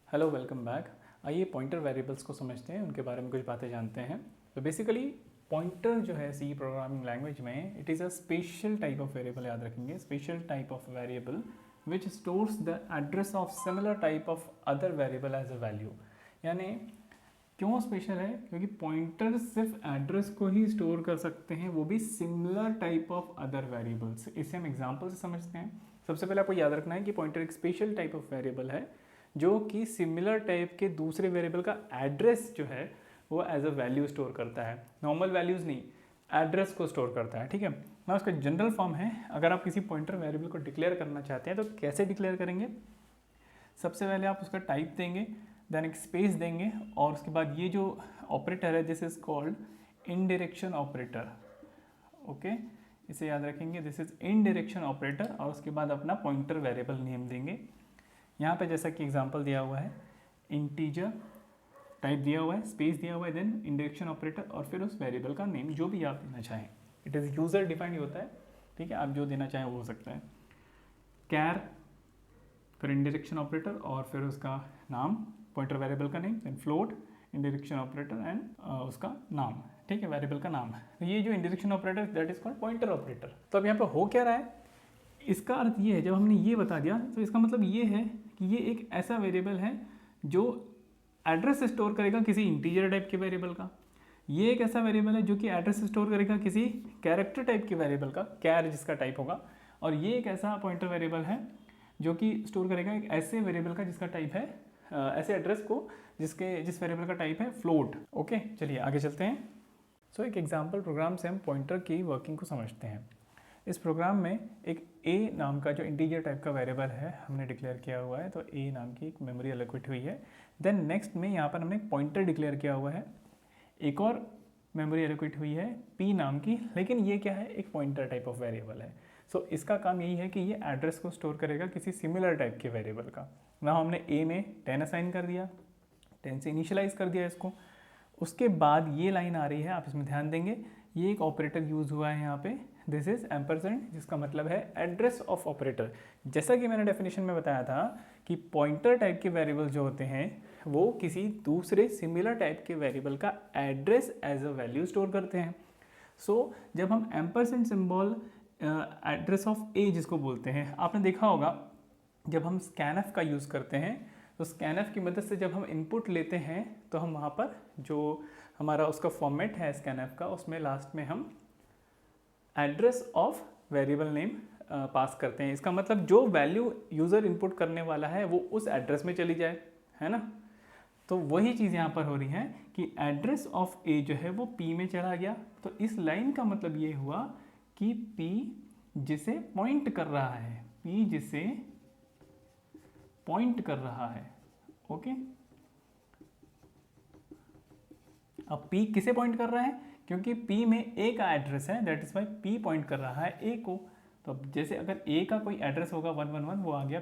Hello, welcome back. आइए pointer variables को समझते हैं, उनके बारे में कुछ बातें जानते हैं। तो बेसिकली पॉइंटर जो है सी प्रोग्रामिंग लैंग्वेज में it is a special type of variable, याद रखेंगे, special type of variable which stores the address of similar type of other variable as a value. यानी क्यों स्पेशल है? क्योंकि पॉइंटर सिर्फ एड्रेस को ही स्टोर कर सकते हैं, वो भी similar type of other variables. इसे हम एग्जांपल से समझते हैं। सबसे पहले आपको याद रखना है कि पॉइंटर एक स्पेशल टाइप ऑफ वेरिएबल है जो कि सिमिलर टाइप के दूसरे वेरिएबल का एड्रेस जो है वो एज अ वैल्यू स्टोर करता है। नॉर्मल वैल्यूज़ नहीं, एड्रेस को स्टोर करता है। ठीक है ना, उसका जनरल फॉर्म है। अगर आप किसी पॉइंटर वेरिएबल को डिक्लेयर करना चाहते हैं तो कैसे डिक्लेयर करेंगे? सबसे पहले आप उसका टाइप देंगे, देन एक स्पेस देंगे, और उसके बाद ये जो ऑपरेटर है this is called indirection operator. Okay, इसे याद रखेंगे, दिस इज इनडायरेक्शन ऑपरेटर। और उसके बाद अपना पॉइंटर वेरिएबल नेम देंगे। यहाँ पे जैसा कि एग्जांपल दिया हुआ है, इंटीजर टाइप दिया हुआ है, स्पेस दिया हुआ है, देन इंडायरेक्शन ऑपरेटर, और फिर उस वेरिएबल का नेम जो भी आप देना चाहें। इट इज़ यूज़र डिफाइंड होता है। ठीक है, आप जो देना चाहें वो हो सकता है। कैर, फिर इंडायरेक्शन ऑपरेटर, और फिर उसका नाम, पॉइंटर वेरिएबल का name, then float, indirection operator and उसका नाम। ठीक है, वेरिएबल का नाम। तो ये जो indirection operator that is called pointer operator. तो अब यहाँ पे हो क्या रहा है, इसका अर्थ ये है, जब हमने ये बता दिया तो इसका मतलब ये है कि ये एक ऐसा वेरिएबल है जो एड्रेस स्टोर करेगा किसी इंटीजर टाइप के वेरिएबल का। ये एक ऐसा वेरिएबल है जो कि एड्रेस स्टोर करेगा किसी कैरेक्टर टाइप के वेरिएबल का, कैर जिसका टाइप होगा। और ये एक ऐसा पॉइंटर वेरिएबल है जो कि स्टोर करेगा एक ऐसे वेरिएबल का जिसका टाइप है, ऐसे एड्रेस को जिस वेरिएबल का टाइप है फ्लोट। ओके, चलिए आगे चलते हैं। सो एक एग्जाम्पल प्रोग्राम से हम पॉइंटर की वर्किंग को समझते हैं। इस प्रोग्राम में एक a नाम का जो इंटीजर टाइप का वेरिएबल है हमने डिक्लेयर किया हुआ है। तो a नाम की एक मेमोरी एलोकेट हुई है। देन नेक्स्ट में यहाँ पर हमने एक पॉइंटर डिक्लेयर किया हुआ है, एक और मेमोरी एलोकेट हुई है p नाम की, लेकिन ये क्या है, एक पॉइंटर टाइप ऑफ वेरिएबल है। सो इसका काम यही है कि ये एड्रेस को स्टोर करेगा किसी सिमिलर टाइप के वेरिएबल का। ना हमने a में 10 असाइन कर दिया, 10 से इनिशियलाइज कर दिया इसको। उसके बाद ये लाइन आ रही है, आप इसमें ध्यान देंगे, ये एक ऑपरेटर यूज़ हुआ है यहाँ पे, दिस इज एम्परसेंड, जिसका मतलब है एड्रेस ऑफ ऑपरेटर। जैसा कि मैंने डेफिनेशन में बताया था कि पॉइंटर टाइप के वेरिएबल जो होते हैं वो किसी दूसरे सिमिलर टाइप के वेरिएबल का address as a value store करते हैं। सो जब हम ampersand symbol address of a जिसको बोलते हैं, आपने देखा होगा जब हम स्कैनएफ का यूज़ करते हैं तो स्कैनएफ की मदद से जब हम इनपुट लेते हैं तो हम वहाँ पर जो हमारा उसका फॉर्मेट है स्कैनएफ का, उसमें लास्ट में हम एड्रेस ऑफ वेरिएबल नेम पास करते हैं। इसका मतलब जो वैल्यू यूज़र इनपुट करने वाला है वो उस एड्रेस में चली जाए, है ना। तो वही चीज़ यहाँ पर हो रही है कि एड्रेस ऑफ ए जो है वो p में चला गया। तो इस लाइन का मतलब ये हुआ कि p जिसे पॉइंट कर रहा है, p जिसे पॉइंट कर रहा है। ओके, अब p किसे पॉइंट कर रहा है? क्योंकि p में a का एड्रेस है, that is why p point कर रहा है a को। तो अब जैसे अगर a का कोई एड्रेस होगा 111, वो आ गया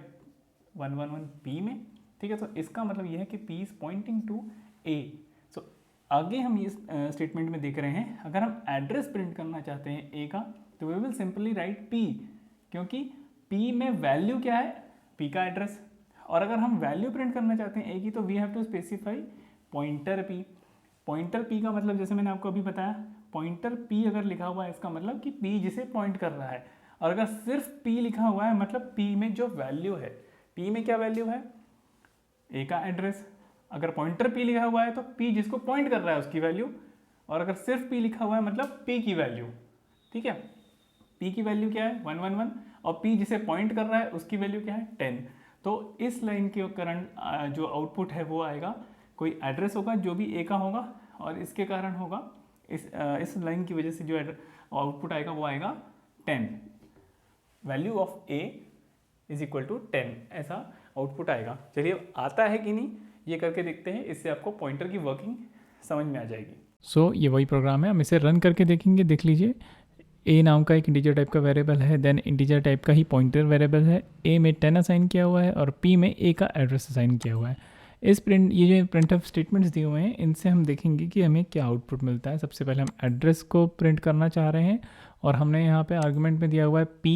111 p में। ठीक है, तो इसका मतलब ये है कि p is pointing to a। So आगे हम ये स्टेटमेंट में देख रहे हैं, अगर हम एड्रेस प्रिंट करना चाहते हैं a का तो we will simply write p, क्योंकि p में वैल्यू क्या है, p का एड्रेस। और अगर हम वैल्यू प्रिंट करना चाहते हैं a की तो we have to specify pointer p। Pointer p का मतलब जैसे मैंने आपको अभी बताया, पॉइंटर p अगर लिखा हुआ है इसका मतलब कि p जिसे पॉइंट कर रहा है। और अगर सिर्फ p लिखा हुआ है मतलब p में जो वैल्यू है, p में क्या वैल्यू है, a का एड्रेस। अगर पॉइंटर p लिखा हुआ है तो p जिसको पॉइंट कर रहा है उसकी वैल्यू, और अगर सिर्फ p लिखा हुआ है मतलब p की वैल्यू। ठीक है, p की वैल्यू क्या है 111, और p जिसे पॉइंट कर रहा है उसकी वैल्यू क्या है 10। तो इस लाइन के करंट जो आउटपुट है वो आएगा, कोई एड्रेस होगा जो भी a का होगा, और इसके कारण होगा इस लाइन की वजह से जो आउटपुट आएगा वो आएगा 10। Value of a is equal to 10, ऐसा आउटपुट आएगा। चलिए आता है कि नहीं ये करके देखते हैं, इससे आपको पॉइंटर की वर्किंग समझ में आ जाएगी। सो ये वही प्रोग्राम है, हम इसे रन करके देखेंगे। देख लीजिए, a नाम का एक इंटीजर टाइप का वेरिएबल है, देन इंटीजर टाइप का ही पॉइंटर वेरिएबल है, a में 10 असाइन किया हुआ है और p में a का एड्रेस असाइन किया हुआ है। ये जो प्रिंट ऑफ स्टेटमेंट्स दिए हुए हैं इनसे हम देखेंगे कि हमें क्या आउटपुट मिलता है। सबसे पहले हम एड्रेस को प्रिंट करना चाह रहे हैं, और हमने यहाँ पे आर्गुमेंट में दिया हुआ है p,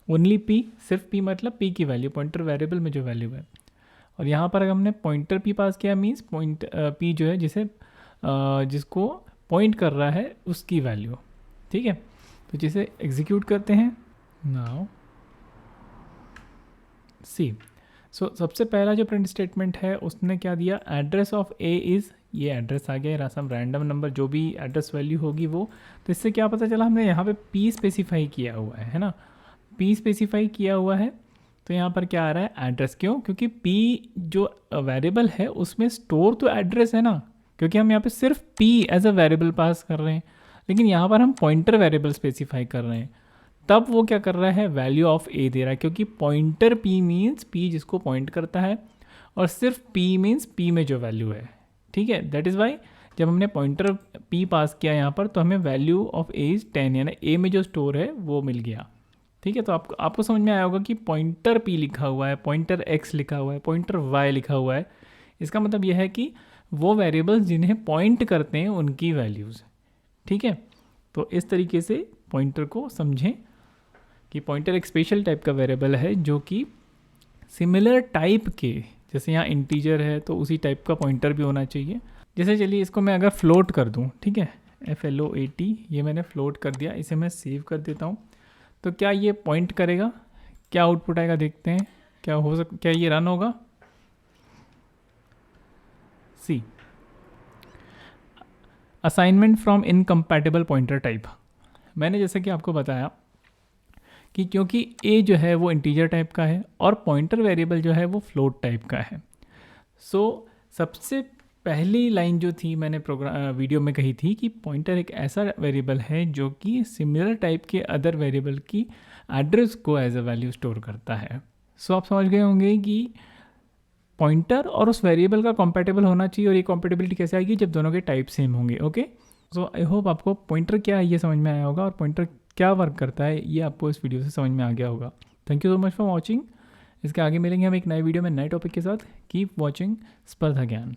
ओनली p, सिर्फ p मतलब p की वैल्यू, पॉइंटर वेरिएबल में जो वैल्यू है। और यहाँ पर अगर हमने पॉइंटर p पास किया मीन्स पॉइंट p जो है जिसको पॉइंट कर रहा है उसकी वैल्यू, ठीक है। तो जिसे एग्जीक्यूट करते हैं नाउ सी। सबसे पहला जो प्रिंट स्टेटमेंट है उसने क्या दिया, एड्रेस ऑफ ए इज़, ये एड्रेस आ गया, सम रैंडम नंबर जो भी एड्रेस वैल्यू होगी वो। तो इससे क्या पता चला, हमने यहाँ पे p स्पेसिफाई किया हुआ है ना, p स्पेसिफाई किया हुआ है। तो यहाँ पर क्या आ रहा है, एड्रेस। क्यों? क्योंकि p जो वेरिएबल है उसमें स्टोर तो एड्रेस है ना, क्योंकि हम यहाँ पे सिर्फ p as a variable pass कर रहे हैं, लेकिन यहाँ पर हम पॉइंटर वेरिएबल स्पेसिफाई कर रहे हैं। तब वो क्या कर रहा है, वैल्यू ऑफ a दे रहा है, क्योंकि पॉइंटर p मीन्स p जिसको पॉइंट करता है, और सिर्फ p मीन्स p में जो वैल्यू है, ठीक है। दैट इज़ वाई जब हमने पॉइंटर p पास किया यहाँ पर तो हमें वैल्यू ऑफ a इज़ 10, यानी a में जो स्टोर है वो मिल गया, ठीक है। तो आपको समझ में आया होगा कि पॉइंटर p लिखा हुआ है, पॉइंटर x लिखा हुआ है, पॉइंटर y लिखा हुआ है। इसका मतलब यह है कि वो वेरिएबल्स जिन्हें पॉइंट करते हैं उनकी वैल्यूज़, ठीक है। तो इस तरीके से पॉइंटर को समझें कि पॉइंटर एक स्पेशल टाइप का वेरिएबल है जो कि सिमिलर टाइप के, जैसे यहाँ इंटीजर है तो उसी टाइप का पॉइंटर भी होना चाहिए। जैसे चलिए इसको मैं अगर फ्लोट कर दूँ, ठीक है, FLOAT, ये मैंने फ्लोट कर दिया, इसे मैं सेव कर देता हूँ। तो क्या ये पॉइंट करेगा, क्या आउटपुट आएगा देखते हैं, क्या ये रन होगा। See, assignment from incompatible pointer type. मैंने जैसे कि आपको बताया कि क्योंकि a जो है वो इंटीजर टाइप का है और पॉइंटर वेरिएबल जो है वो फ्लोट टाइप का है। सबसे पहली लाइन जो थी मैंने वीडियो में कही थी कि पॉइंटर एक ऐसा वेरिएबल है जो कि सिमिलर टाइप के अदर वेरिएबल की एड्रेस को एज अ वैल्यू स्टोर करता है। आप समझ गए होंगे कि पॉइंटर और उस वेरिएबल का कॉम्पैटिबल होना चाहिए, और ये कॉम्पैटिबिलिटी कैसे आएगी, जब दोनों के टाइप सेम होंगे। ओके, आई होप आपको पॉइंटर क्या है ये समझ में आया होगा, और पॉइंटर क्या वर्क करता है ये आपको इस वीडियो से समझ में आ गया होगा। Thank you so much for watching. इसके आगे मिलेंगे हम एक नए वीडियो में नए टॉपिक के साथ। कीप वॉचिंग स्पर्धा ज्ञान।